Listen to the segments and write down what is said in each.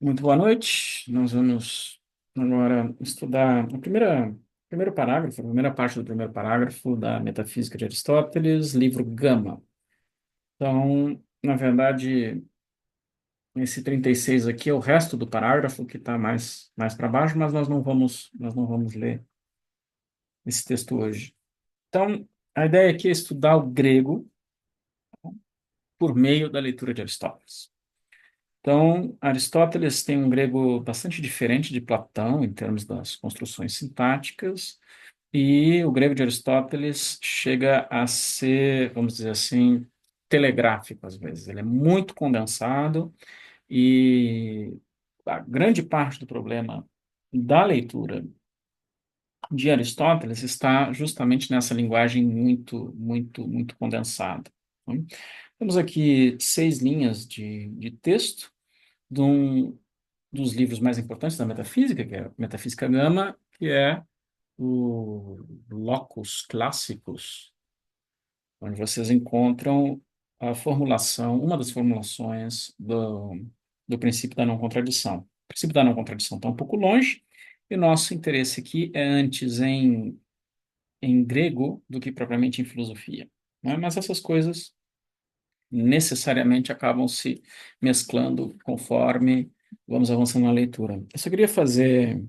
Muito boa noite. Nós vamos agora estudar o primeiro parágrafo, a primeira parte do primeiro parágrafo da Metafísica de Aristóteles, livro Gama. Então, na verdade, esse 36 aqui é o resto do parágrafo que está mais para baixo, mas nós não vamos ler esse texto hoje. Então, a ideia aqui é estudar o grego por meio da leitura de Aristóteles. Então, Aristóteles tem um grego bastante diferente de Platão em termos das construções sintáticas, e o grego de Aristóteles chega a ser, vamos dizer assim, telegráfico às vezes. Ele é muito condensado e a grande parte do problema da leitura de Aristóteles está justamente nessa linguagem muito condensada. Né? Temos aqui 6 linhas de texto de um dos livros mais importantes da metafísica, que é a Metafísica Gama, que é o Locus Classicus, onde vocês encontram a formulação, uma das formulações do princípio da não contradição. O princípio da não contradição está um pouco longe, e nosso interesse aqui é antes em grego do que propriamente em filosofia. Né? Mas essas coisas necessariamente acabam se mesclando conforme vamos avançando na leitura. Eu só queria fazer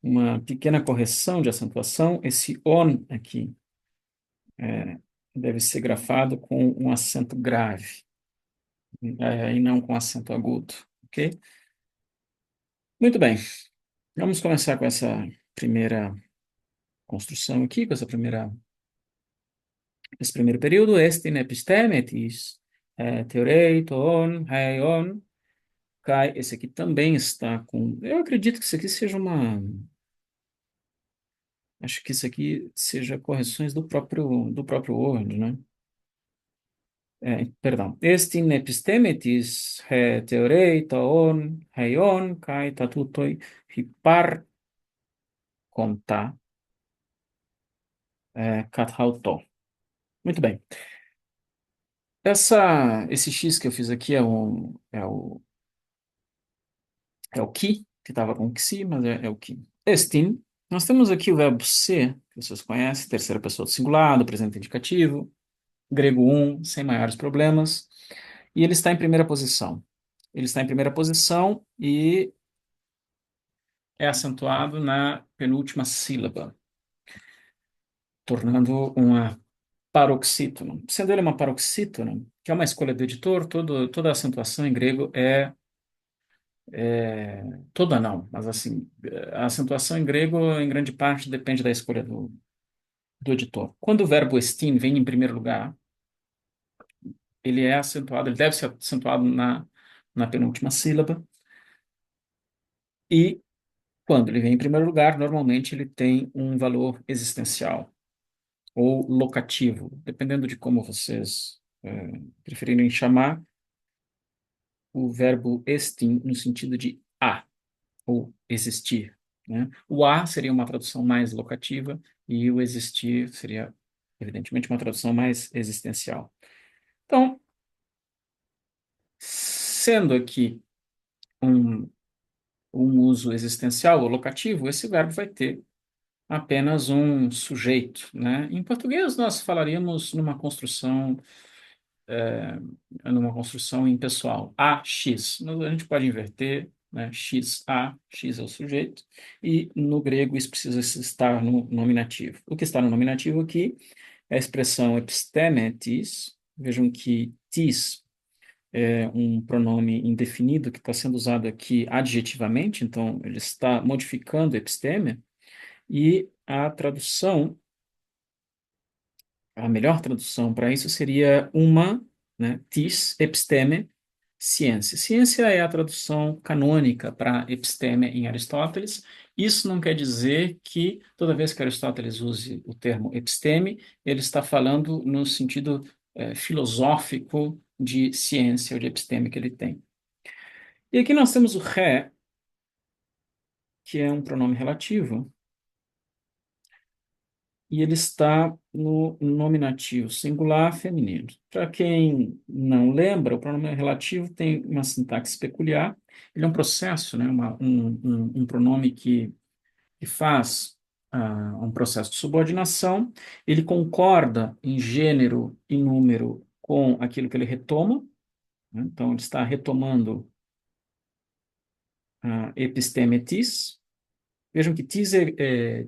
uma pequena correção de acentuação. Esse on aqui deve ser grafado com um acento grave, e não com acento agudo, ok? Muito bem, vamos começar com essa primeira construção aqui, com esse primeiro período. Estin epistemetis, theoreiton, heion, kai. Esse aqui também está com... Eu acredito que isso aqui seja uma... Acho que isso aqui seja correções do próprio Word, né? Perdão. Estin epistemetis theorei taon heion kai tatutoi hipar conta kathauto. Muito bem. Esse X que eu fiz aqui é o que estava com que mas é o que. Estin. Nós temos aqui o verbo ser, que vocês conhecem, terceira pessoa do singular, do presente indicativo, grego sem maiores problemas, e ele está em primeira posição. Ele está em primeira posição e é acentuado na penúltima sílaba, tornando uma paroxítona. Sendo ele uma paroxítona, que é uma escolha do editor, toda a acentuação em grego toda não, mas assim, a acentuação em grego, em grande parte, depende da escolha do editor. Quando o verbo estin vem em primeiro lugar, ele é acentuado, ele deve ser acentuado na penúltima sílaba, e quando ele vem em primeiro lugar, normalmente ele tem um valor existencial ou locativo, dependendo de como vocês preferirem chamar o verbo estin no sentido de ou existir, né? O seria uma tradução mais locativa e o existir seria, evidentemente, uma tradução mais existencial. Então, sendo aqui um, um uso existencial ou locativo, esse verbo vai ter apenas um sujeito, né? Em português, nós falaríamos numa construção impessoal. A, X. A gente pode inverter, né? X, A, X é o sujeito, e no grego isso precisa estar no nominativo. O que está no nominativo aqui é a expressão epistemetis. Vejam que tis é um pronome indefinido que está sendo usado aqui adjetivamente, então ele está modificando episteme, e a melhor tradução para isso seria né, tis episteme, ciência. Ciência é a tradução canônica para episteme em Aristóteles. Isso não quer dizer que toda vez que Aristóteles use o termo episteme, ele está falando no sentido filosófico de ciência ou de episteme que ele tem. E aqui nós temos o ré, que é um pronome relativo, e ele está no nominativo singular feminino. Para quem não lembra, o pronome relativo tem uma sintaxe peculiar. Ele é um processo, né, um pronome que faz um processo de subordinação. Ele concorda em gênero e número com aquilo que ele retoma, né? Então, ele está retomando episteme tis. Vejam que tis é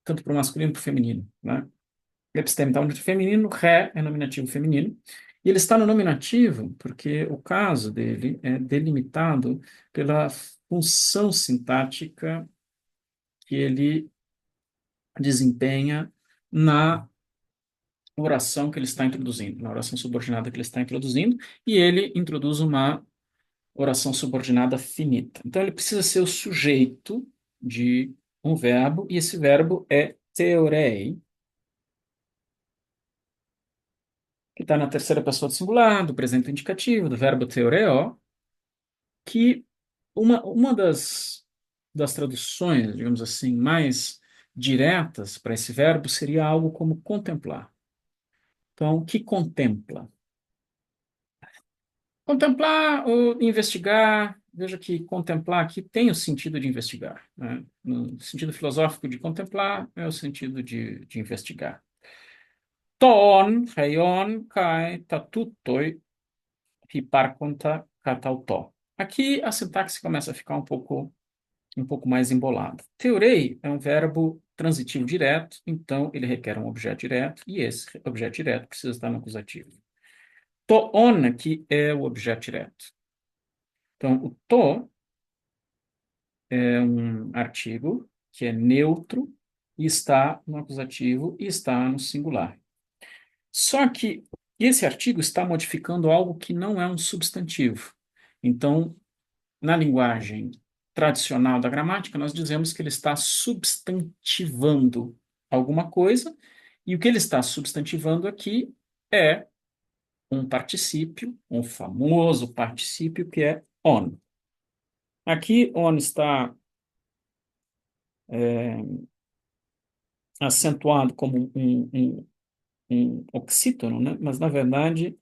tanto para o masculino quanto para o feminino, né? Episteme está no feminino, ré é nominativo feminino. E ele está no nominativo porque o caso dele é delimitado pela função sintática que ele desempenha na oração que ele está introduzindo, na oração subordinada que ele está introduzindo, e ele introduz uma oração subordinada finita. Então, ele precisa ser o sujeito de um verbo, e esse verbo é theorei, que está na terceira pessoa do singular, do presente indicativo, do verbo theoreo, que uma das traduções, digamos assim, mais diretas para esse verbo seria algo como contemplar. Então, que contempla? Contemplar ou investigar, veja que contemplar aqui tem o sentido de investigar, né? No sentido filosófico de contemplar é o sentido de investigar. Ton, heion, kai, tatutoi, hiparkonta, katautó. Aqui a sintaxe começa a ficar um pouco mais embolada. Teorei é um verbo transitivo direto, então ele requer um objeto direto, e esse objeto direto precisa estar no acusativo. Toon, que é o objeto direto. Então, o to é um artigo que é neutro e está no acusativo e está no singular. Só que esse artigo está modificando algo que não é um substantivo. Então, na linguagem tradicional da gramática, nós dizemos que ele está substantivando alguma coisa, e o que ele está substantivando aqui é um particípio, um famoso particípio que é on. Aqui, on está acentuado como um oxítono, né? Mas, na verdade,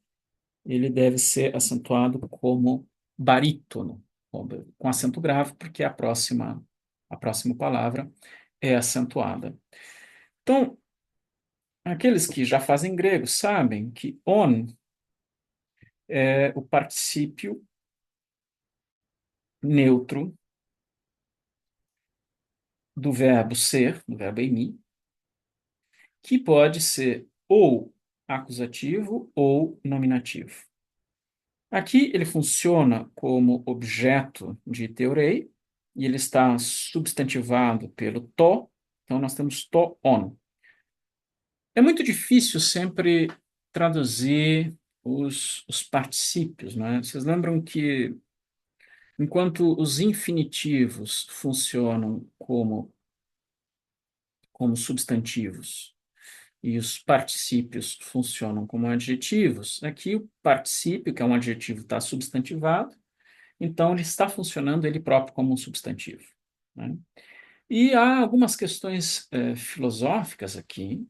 ele deve ser acentuado como barítono, com acento grave, porque a próxima palavra é acentuada. Então, aqueles que já fazem grego sabem que on é o particípio neutro do verbo ser, do verbo eimi, que pode ser ou acusativo ou nominativo. Aqui ele funciona como objeto de teorei, e ele está substantivado pelo to, então nós temos to on. É muito difícil sempre traduzir os particípios, né? Vocês lembram que enquanto os infinitivos funcionam como substantivos e os particípios funcionam como adjetivos, aqui o particípio, que é um adjetivo, está substantivado, então ele está funcionando ele próprio como um substantivo, né? E há algumas questões filosóficas aqui,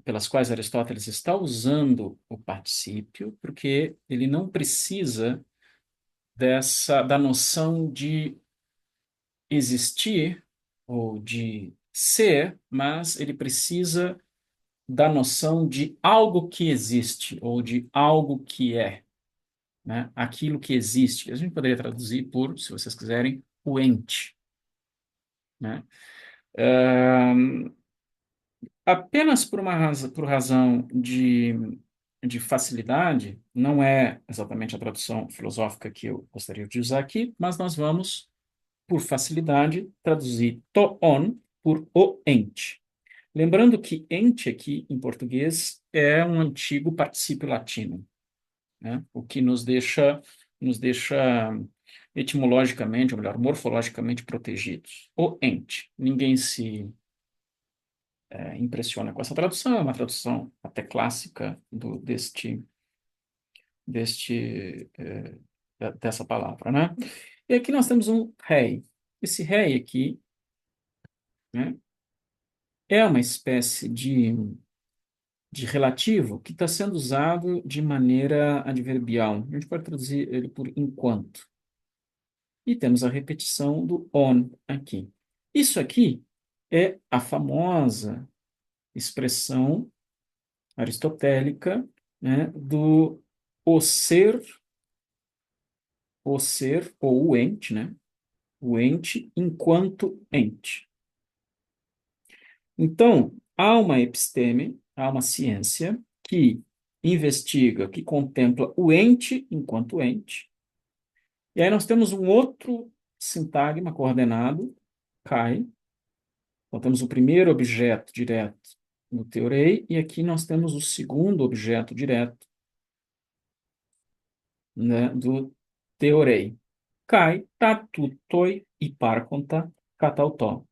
pelas quais Aristóteles está usando o particípio, porque ele não precisa da noção de existir ou de ser, mas ele precisa da noção de algo que existe ou de algo que é, né? Aquilo que existe. A gente poderia traduzir por, se vocês quiserem, o ente, né? Apenas por razão de facilidade, não é exatamente a tradução filosófica que eu gostaria de usar aqui, mas nós vamos, por facilidade, traduzir to on por o ente. Lembrando que ente aqui, em português, é um antigo particípio latino, né? O que nos deixa etimologicamente, ou melhor, morfologicamente protegidos. O ente. Ninguém se impressiona com essa tradução, é uma tradução até clássica dessa palavra, né? E aqui nós temos um rei. Esse rei aqui, né, é uma espécie de relativo que está sendo usado de maneira adverbial. A gente pode traduzir ele por enquanto. E temos a repetição do on aqui. Isso aqui é a famosa expressão aristotélica, né, do o ser ou o ente, né? O ente enquanto ente. Então, há uma episteme, há uma ciência que investiga, que contempla o ente enquanto ente. E aí nós temos um outro sintagma coordenado, Kai. Então, temos o primeiro objeto direto no teorei, e aqui nós temos o segundo objeto direto, né, do teorei. Kai, tatutoi, hiparconta, katautó.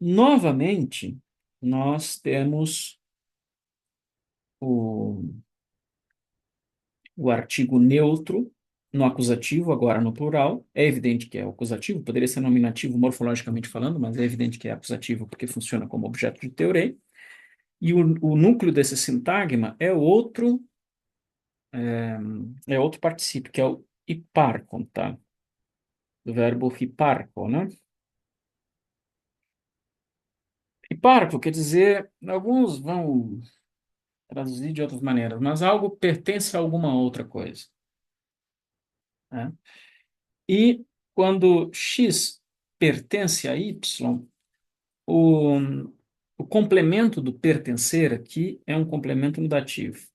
Novamente, nós temos o, o artigo neutro no acusativo, agora no plural. É evidente que é o acusativo, poderia ser nominativo morfologicamente falando, mas é evidente que é acusativo porque funciona como objeto de teorei. E o núcleo desse sintagma é outro particípio, que é o hiparconta, do verbo hiparco, né? Hiparco quer dizer, alguns vão traduzir de outras maneiras, mas algo pertence a alguma outra coisa, né? E quando X pertence a Y, o, o complemento do pertencer aqui é um complemento no dativo.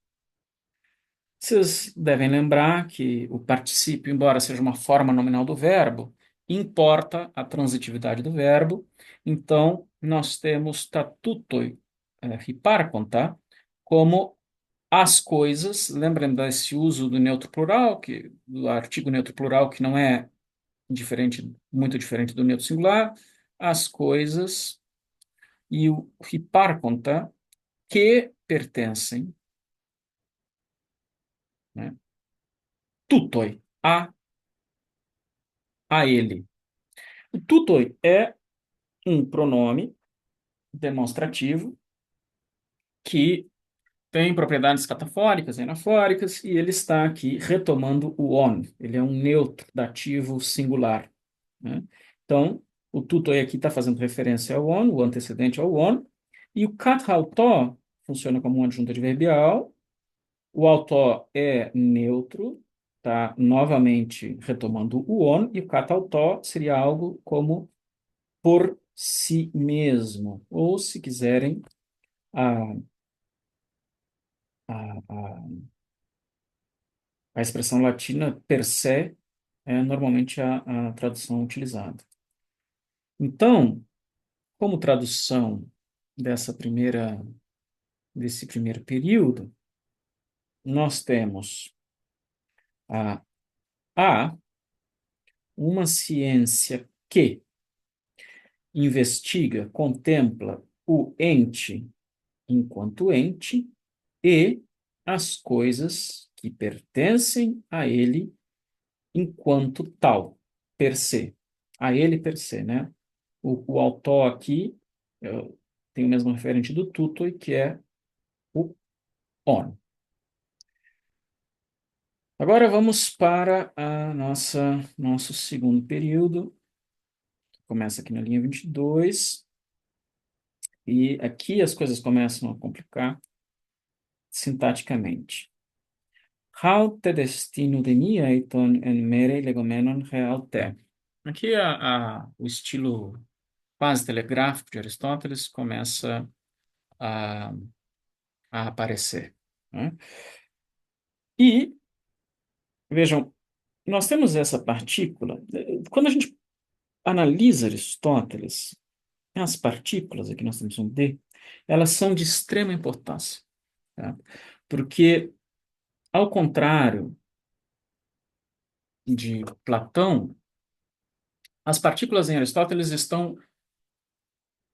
Vocês devem lembrar que o particípio, embora seja uma forma nominal do verbo, importa a transitividade do verbo. Então, nós temos tatutoi hiparkonta como as coisas. Lembrem desse uso do neutro plural, do artigo neutro plural, que não é muito diferente do neutro singular. As coisas e o hiparkonta que pertencem, né, tutoi, a ele. O tutoi é um pronome demonstrativo que tem propriedades catafóricas e anafóricas, e ele está aqui retomando o on. Ele é um neutro dativo singular, né? Então, o tutoi aqui está fazendo referência ao on, o antecedente ao on, e o kat-hal-tó funciona como um adjunto adverbial. O autó é neutro, está novamente retomando o on, e o kat-hal-tó seria algo como por si mesmo, ou, se quiserem, a, a, a expressão latina per se é normalmente a tradução utilizada. Então, como tradução desse primeiro período, nós temos a, a uma ciência que investiga, contempla o ente enquanto ente e as coisas que pertencem a ele enquanto tal, per se. A ele per se, né? O autó aqui tem o mesmo referente do tutoi, que é o on. Agora vamos para nosso segundo período, que começa aqui na linha 22, e aqui as coisas começam a complicar sintaticamente. Haute destino denieiton en mere legomenon realte. Aqui o estilo quase telegráfico de Aristóteles começa a, a aparecer, né? E, vejam, nós temos essa partícula. Quando a gente analisa Aristóteles, as partículas, aqui nós temos um D, elas são de extrema importância, tá? Porque, ao contrário de Platão, as partículas em Aristóteles estão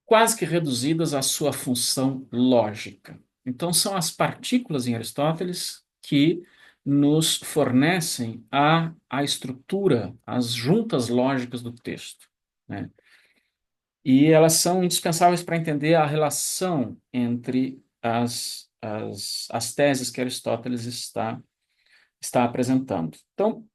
quase que reduzidas à sua função lógica. Então, são as partículas em Aristóteles que nos fornecem a estrutura, as juntas lógicas do texto, né? E elas são indispensáveis para entender a relação entre as teses que Aristóteles está apresentando. Então,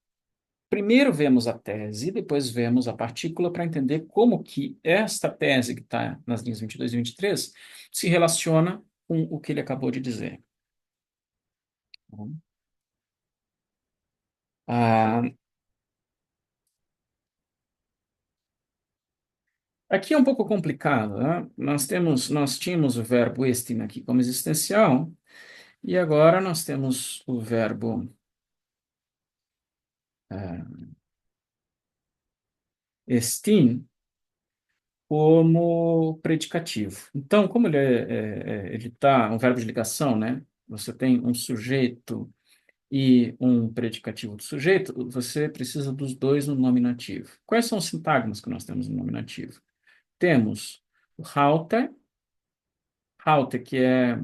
primeiro vemos a tese, depois vemos a partícula para entender como que esta tese que está nas linhas 22 e 23 se relaciona com o que ele acabou de dizer. Ah, aqui é um pouco complicado, né? Nós tínhamos o verbo estim aqui como existencial, e agora nós temos o verbo estim como predicativo. Então, como ele tá um verbo de ligação, né? Você tem um sujeito e um predicativo do sujeito, você precisa dos dois no nominativo. Quais são os sintagmas que nós temos no nominativo? Temos o haute, que é,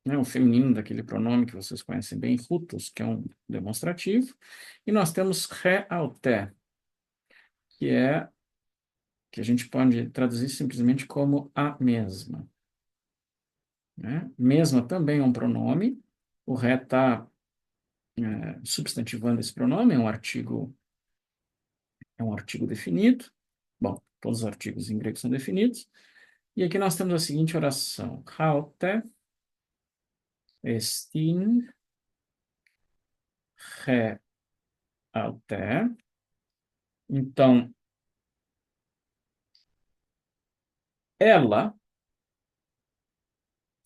né, o feminino daquele pronome que vocês conhecem bem, hutus, que é um demonstrativo, e nós temos realte, que é que a gente pode traduzir simplesmente como a mesma, né? Mesma também é um pronome, o ré está substantivando esse pronome, é um artigo definido. Bom, todos os artigos em grego são definidos. E aqui nós temos a seguinte oração: haute estin realte. Então, ela,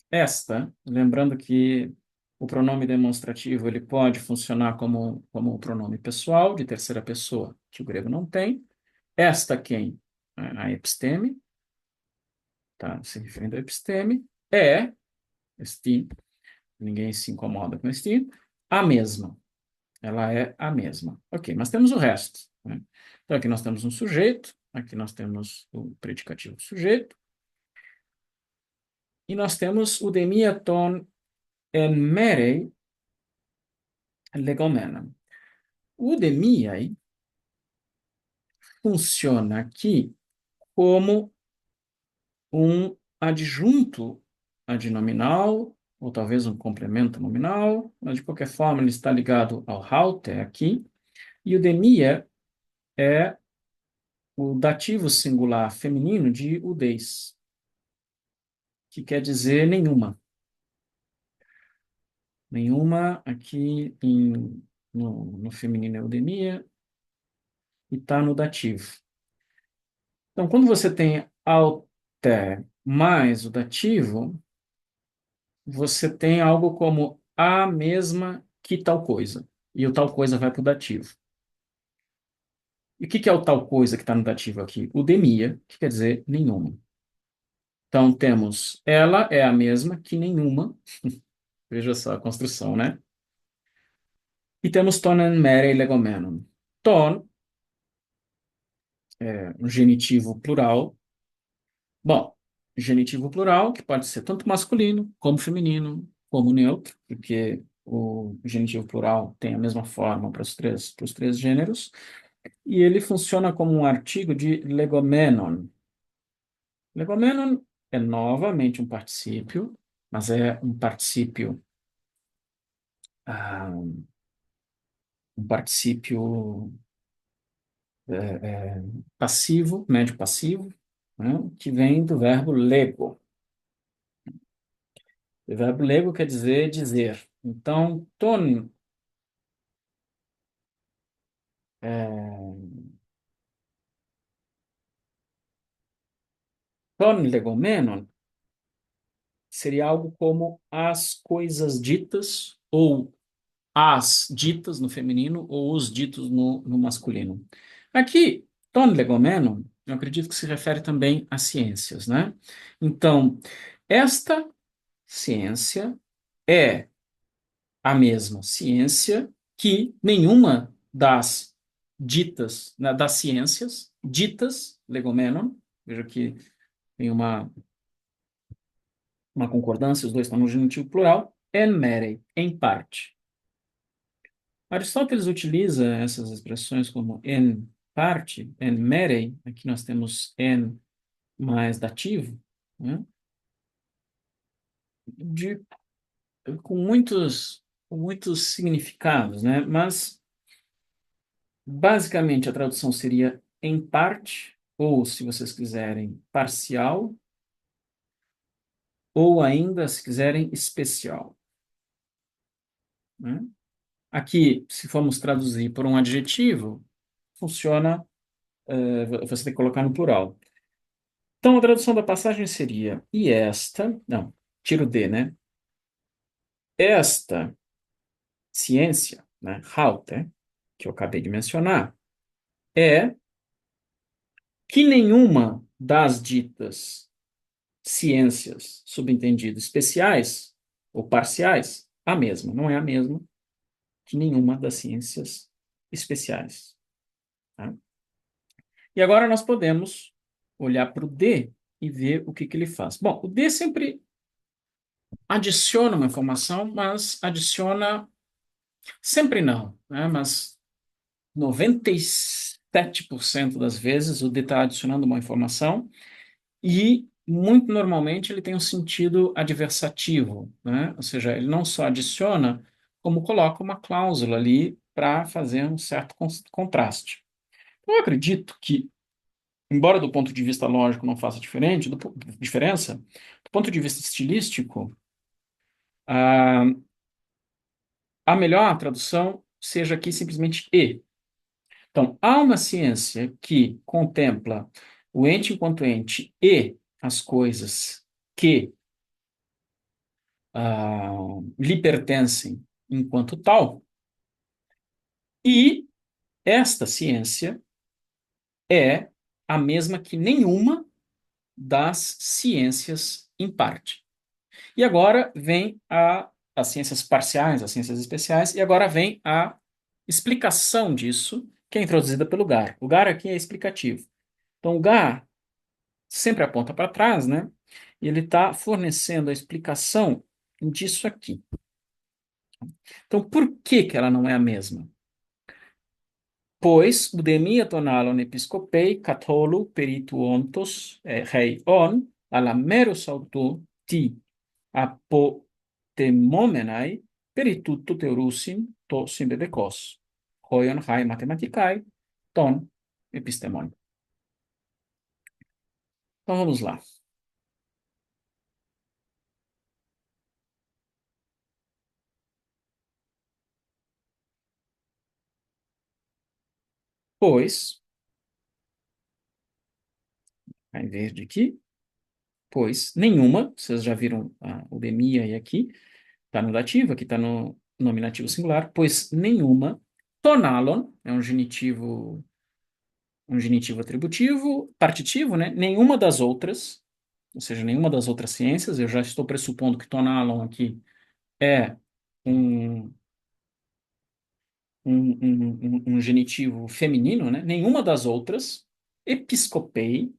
esta, lembrando que o pronome demonstrativo ele pode funcionar como um pronome pessoal, de terceira pessoa, que o grego não tem. Esta quem? A episteme, tá? Se referindo à episteme, é, estim, ninguém se incomoda com estim, a mesma. Ela é a mesma. Ok, mas temos o resto, né? Então, aqui nós temos um sujeito, aqui nós temos o predicativo sujeito, e nós temos o demiaton en merei legomenam. O demiai funciona aqui como um adjunto adnominal, ou talvez um complemento nominal, mas de qualquer forma ele está ligado ao haute aqui, e o demia é o dativo singular feminino de udez, que quer dizer nenhuma. Nenhuma aqui no feminino é eudemia e está no dativo. Então, quando você tem alter mais o dativo, você tem algo como a mesma que tal coisa. E o tal coisa vai para o dativo. E o que é o tal coisa que está no dativo aqui? O demia, que quer dizer nenhuma. Então, temos ela é a mesma que nenhuma. Veja só a construção, né? E temos tonen mere legomenon. Ton é um genitivo plural. Bom, genitivo plural, que pode ser tanto masculino, como feminino, como neutro, porque o genitivo plural tem a mesma forma para os três gêneros, e ele funciona como um artigo de legomenon. Legomenon é novamente um particípio, mas é um particípio passivo, médio passivo, né, que vem do verbo lego. O verbo lego quer dizer dizer. Então, ton legomenon seria algo como as coisas ditas, ou as ditas no feminino, ou os ditos no masculino. Aqui, ton legomenon, eu acredito que se refere também às ciências, né? Então, esta ciência é a mesma ciência que nenhuma das ditas, né, das ciências ditas, legomenon, veja que tem uma concordância, os dois estão no genitivo plural, en mere, em parte. Aristóteles utiliza essas expressões como en parte, en mere, aqui nós temos en mais dativo, né? De, com muitos significados, né? Mas, basicamente, a tradução seria em parte, ou, se vocês quiserem, parcial, ou ainda, se quiserem, especial, né? Aqui, se formos traduzir por um adjetivo, funciona, você tem que colocar no plural. Então, a tradução da passagem seria: e esta, não, tiro D, né? Esta ciência, né, Haute, que eu acabei de mencionar, é que nenhuma das ditas ciências, subentendido, especiais ou parciais, a mesma, não é a mesma que nenhuma das ciências especiais. Tá? E agora nós podemos olhar para o D e ver o que que ele faz. Bom, o D sempre adiciona uma informação, mas adiciona sempre não, né? Mas 97% das vezes o D está adicionando uma informação e muito normalmente ele tem um sentido adversativo, né? Ou seja, ele não só adiciona, como coloca uma cláusula ali para fazer um certo contraste. Eu acredito que, embora do ponto de vista lógico não faça diferença, do ponto de vista estilístico, a, a melhor tradução seja aqui simplesmente e. Então, há uma ciência que contempla o ente enquanto ente e as coisas que lhe pertencem enquanto tal, e esta ciência é a mesma que nenhuma das ciências em parte. E agora vem as ciências parciais, as ciências especiais, e agora vem a explicação disso, que é introduzida pelo Gar. O Gar aqui é explicativo. Então, o Gar sempre aponta para trás, né? E ele está fornecendo a explicação disso aqui. Então, por que que ela não é a mesma? Pois udemia tonalon episcopei catholo perituontos rei on alla meros auto ti apotemomenai peritutto teurusin to symbebekos hoion hai mathematikai ton epistemon. Então vamos lá. Pois, em verde aqui, pois nenhuma, vocês já viram a udemia e aqui, está no dativo, aqui está no nominativo singular, pois nenhuma, tonalon, é um genitivo atributivo, partitivo, né? Nenhuma das outras, ou seja, nenhuma das outras ciências, eu já estou pressupondo que tonalon aqui é um, um genitivo feminino, né? Nenhuma das outras, episcopei,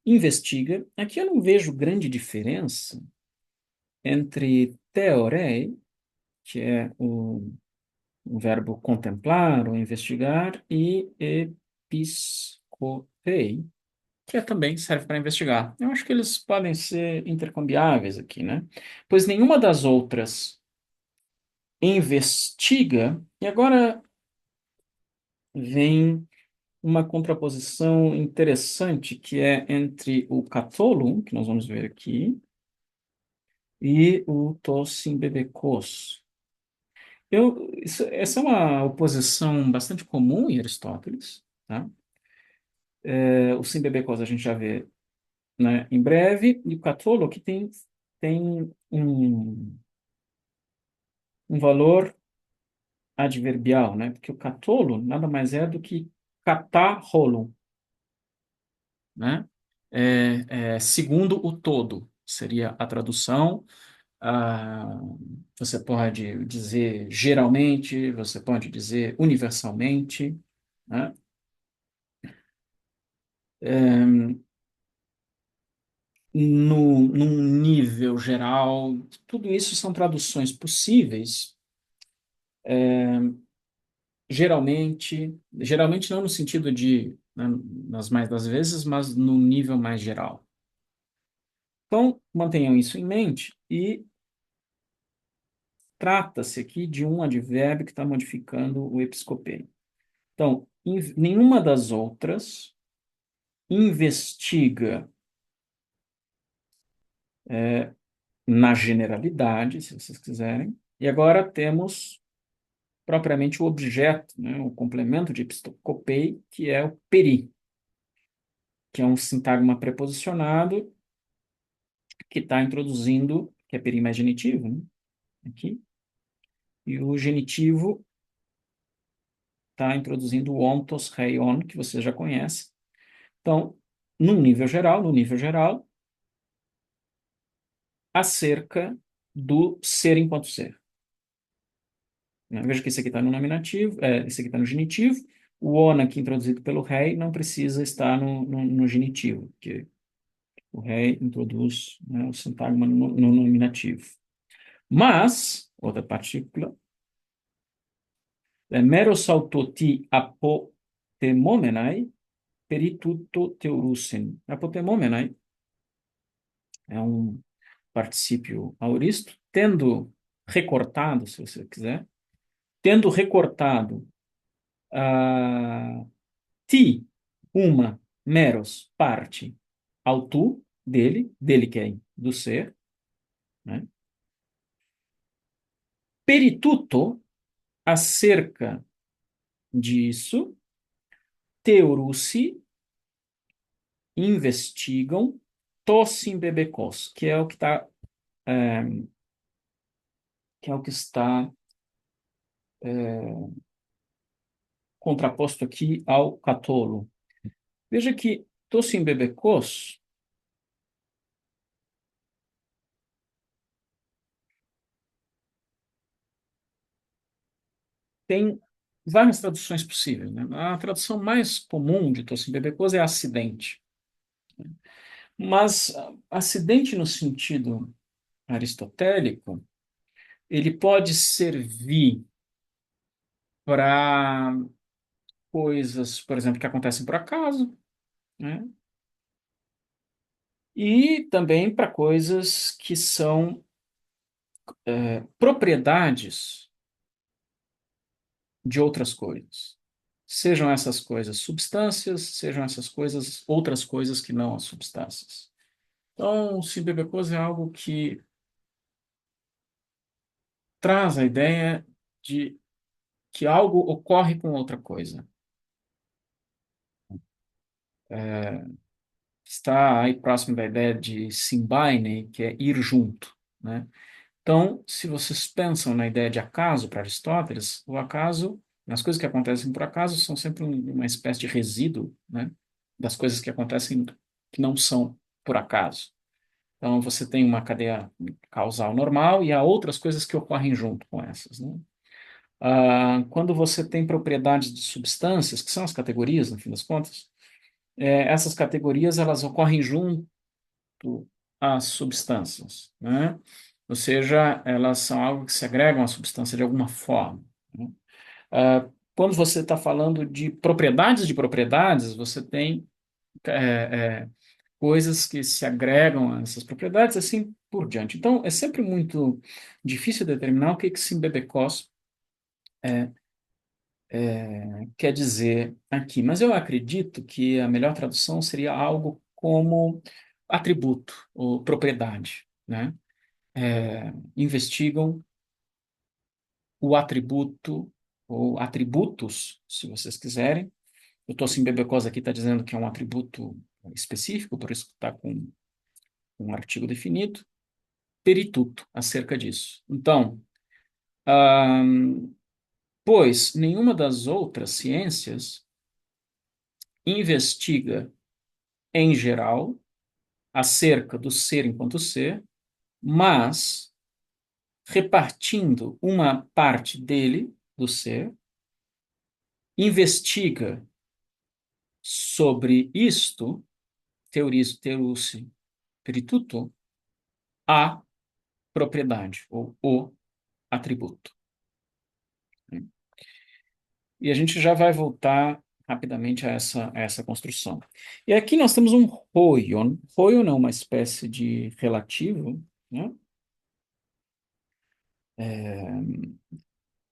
investiga. Aqui eu não vejo grande diferença entre theorei, que é o verbo contemplar ou investigar, e episcopei, que também serve para investigar. Eu acho que eles podem ser intercambiáveis aqui, né? Pois nenhuma das outras investiga, e agora vem uma contraposição interessante que é entre o catolum, que nós vamos ver aqui, e o tossimbebekos. Essa é uma oposição bastante comum em Aristóteles, tá? O simbebekos a gente já vê, né, em breve, e o catolo que tem um valor adverbial, né? Porque o catolo nada mais é do que catarrolo, né? Segundo o todo, seria a tradução. Ah, você pode dizer geralmente, você pode dizer universalmente, né? Num nível geral, tudo isso são traduções possíveis, geralmente não no sentido de, né, nas mais das vezes, mas no nível mais geral. Então, mantenham isso em mente e trata-se aqui de um advérbio que está modificando o episcopênio. Então, nenhuma das outras investiga na generalidade, se vocês quiserem. E agora temos propriamente o objeto, né, o complemento de episcopei, que é o peri, que é um sintagma preposicionado que está introduzindo, que é peri mais genitivo, né, aqui, e o genitivo está introduzindo o ontos, reion, que você já conhece. Então, no nível geral, acerca do ser enquanto ser. Né? Veja que esse aqui está no nominativo, esse aqui está no genitivo, o on aqui introduzido pelo rei não precisa estar no genitivo, porque o rei introduz, né, o sintagma no nominativo. Mas, outra partícula, meros autoti apotemomenai perituto teurusen. Apotemomenai é um particípio aoristo, tendo recortado, se você quiser, tendo recortado ti, uma, meros, parte, ao tu, dele que é do ser, né? Perituto, acerca disso, teurusi, investigam, tossim bebekos, é, que é o que está contraposto aqui ao catolo. Veja que tossim bebekos tem várias traduções possíveis, né? A tradução mais comum de tossim bebekos é acidente. Mas acidente no sentido aristotélico, ele pode servir para coisas, por exemplo, que acontecem por acaso, né? E também para coisas que são propriedades de outras coisas. Sejam essas coisas substâncias, sejam essas coisas outras coisas que não as substâncias. Então, simbebecose é algo que traz a ideia de que algo ocorre com outra coisa. Está aí próximo da ideia de symbione, que é ir junto, né? Então, se vocês pensam na ideia de acaso para Aristóteles, o acaso, as coisas que acontecem por acaso são sempre uma espécie de resíduo, né, das coisas que acontecem que não são por acaso. Então, você tem uma cadeia causal normal e há outras coisas que ocorrem junto com essas, né? Quando você tem propriedades de substâncias, que são as categorias, no fim das contas, essas categorias elas ocorrem junto às substâncias, né? Ou seja, elas são algo que se agregam à substância de alguma forma, né? Quando você está falando de propriedades, você tem é, é, coisas que se agregam a essas propriedades, assim por diante. Então, é sempre muito difícil determinar o que que Simbebekos quer dizer aqui, mas eu acredito que a melhor tradução seria algo como atributo ou propriedade, né? Investigam o atributo ou atributos, se vocês quiserem. O Tossim Bebecosa aqui está dizendo que é um atributo específico, por isso está com um artigo definido. Perituto, acerca disso. Então, pois nenhuma das outras ciências investiga, em geral, acerca do ser enquanto ser, mas repartindo uma parte dele, do ser, investiga sobre isto, teorice perituto, a propriedade, ou o atributo. E a gente já vai voltar rapidamente a essa construção. E aqui nós temos um Hoyon. Hoyon é uma espécie de relativo, né?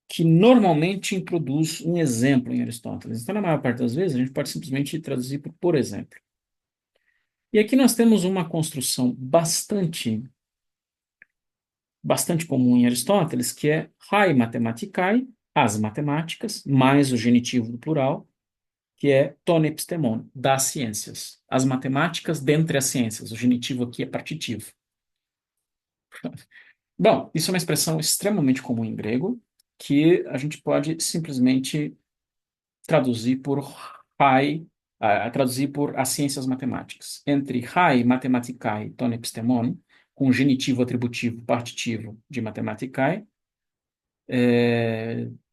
Que normalmente introduz um exemplo em Aristóteles. Então, na maior parte das vezes, a gente pode simplesmente traduzir por exemplo. E aqui nós temos uma construção bastante comum em Aristóteles, que é hai mathematicae, as matemáticas, mais o genitivo do plural, que é ton epistemon, das ciências. As matemáticas dentre as ciências. O genitivo aqui é partitivo. Bom, isso é uma expressão extremamente comum em grego, que a gente pode simplesmente traduzir por hai, traduzir por as ciências matemáticas. Entre hai mathematicae ton epistemon, com genitivo atributivo partitivo de mathematicae,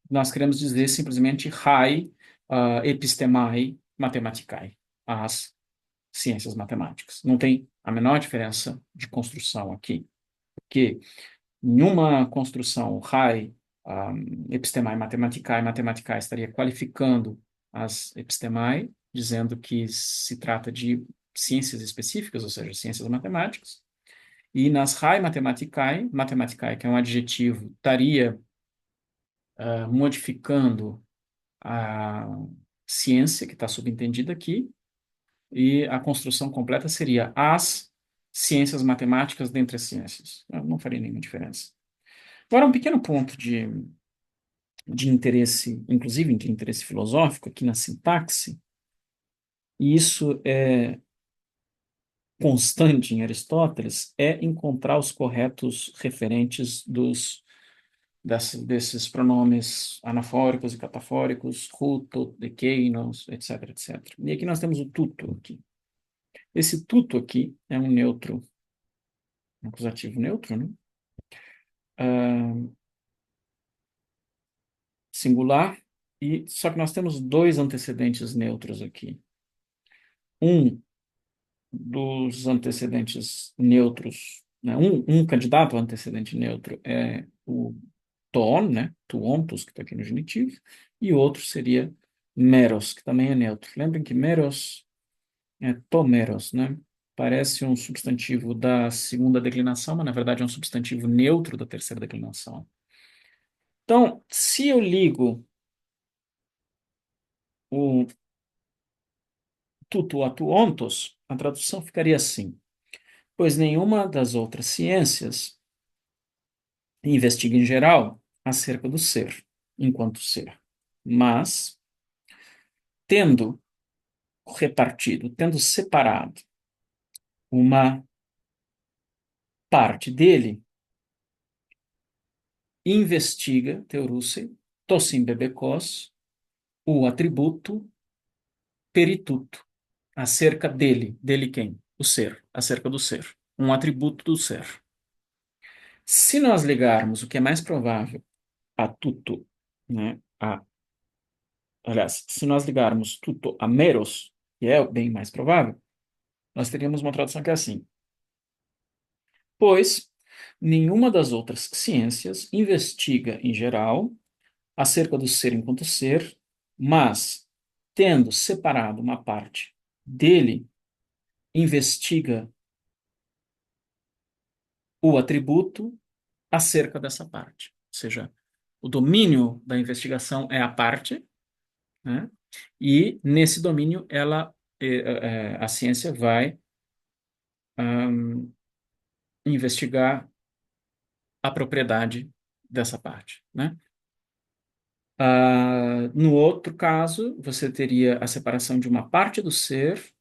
nós queremos dizer simplesmente hai epistemae mathematicae, as ciências matemáticas. Não tem a menor diferença de construção aqui, porque em uma construção hai epistemae mathematicae estaria qualificando as epistemae, dizendo que se trata de ciências específicas, ou seja, ciências matemáticas, e nas hai mathematicae, que é um adjetivo, estaria modificando a ciência que está subentendida aqui, e a construção completa seria as ciências matemáticas dentre as ciências. Não faria nenhuma diferença. Agora, um pequeno ponto de interesse, inclusive de interesse filosófico, aqui na sintaxe, e isso é constante em Aristóteles, é encontrar os corretos referentes desses pronomes anafóricos e catafóricos, ruto, dekeinos, etc, etc. E aqui nós temos o tuto aqui. Esse tuto aqui é um neutro, um acusativo neutro, né? Ah, singular, e só que nós temos dois antecedentes neutros aqui. Um dos antecedentes neutros, né? Um candidato a antecedente neutro é o ton, né? Tuontos, que está aqui no genitivo, e outro seria meros, que também é neutro. Lembrem que meros é tomeros, né? Parece um substantivo da segunda declinação, mas na verdade é um substantivo neutro da terceira declinação. Então, se eu ligo o tutu a tuontos, a tradução ficaria assim: pois nenhuma das outras ciências investiga em geral acerca do ser, enquanto ser, mas tendo repartido, tendo separado uma parte dele, investiga, teoruse, tossim bebekos, o atributo perituto, acerca dele. Dele quem? O ser, acerca do ser. Um atributo do ser. Se nós ligarmos o que é mais provável a tuto, né, aliás, se nós ligarmos tuto a meros, que é o bem mais provável, nós teríamos uma tradução que é assim: pois nenhuma das outras ciências investiga, em geral, acerca do ser enquanto ser, mas, tendo separado uma parte dele, investiga o atributo acerca dessa parte. Ou seja, o domínio da investigação é a parte, né? E nesse domínio a ciência vai investigar a propriedade dessa parte, né? No outro caso, você teria a separação de uma parte do ser,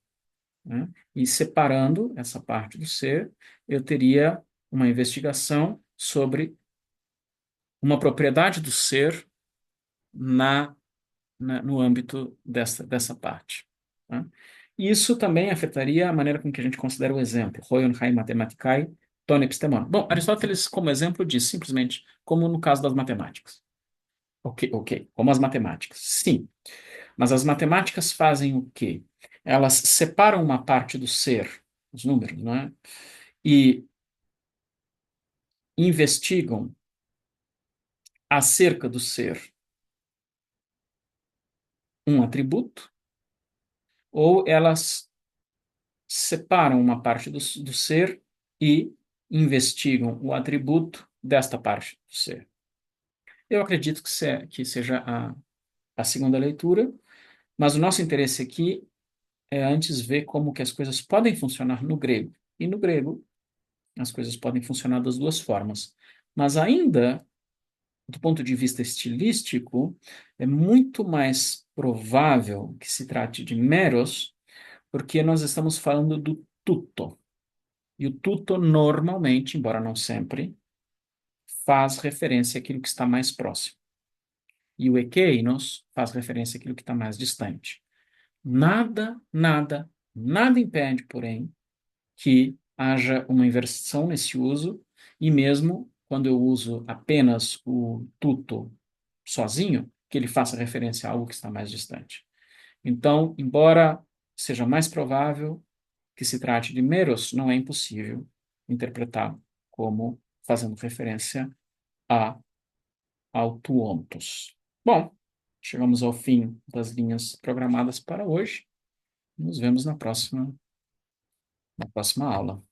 né? E separando essa parte do ser, eu teria uma investigação sobre uma propriedade do ser na, no âmbito dessa parte, tá? Isso também afetaria a maneira com que a gente considera o exemplo. Hoyon hai mathematicae ton epistemon. Bom, Aristóteles, como exemplo, diz simplesmente como no caso das matemáticas. Ok, ok, como as matemáticas. Sim, mas as matemáticas fazem o quê? Elas separam uma parte do ser, os números, não é? E investigam acerca do ser um atributo, ou elas separam uma parte do ser e investigam o atributo desta parte do ser. Eu acredito que seja a segunda leitura, mas o nosso interesse aqui é antes ver como que as coisas podem funcionar no grego. E no grego, as coisas podem funcionar das duas formas. Mas ainda, do ponto de vista estilístico, é muito mais provável que se trate de meros, porque nós estamos falando do tuto. E o tuto normalmente, embora não sempre, faz referência àquilo que está mais próximo. E o ekeinos faz referência àquilo que está mais distante. Nada impede, porém, que haja uma inversão nesse uso, e mesmo quando eu uso apenas o tuto sozinho, que ele faça referência a algo que está mais distante. Então, embora seja mais provável que se trate de meros, não é impossível interpretar como fazendo referência a, ao tuontos. Bom, chegamos ao fim das linhas programadas para hoje. Nos vemos na próxima aula.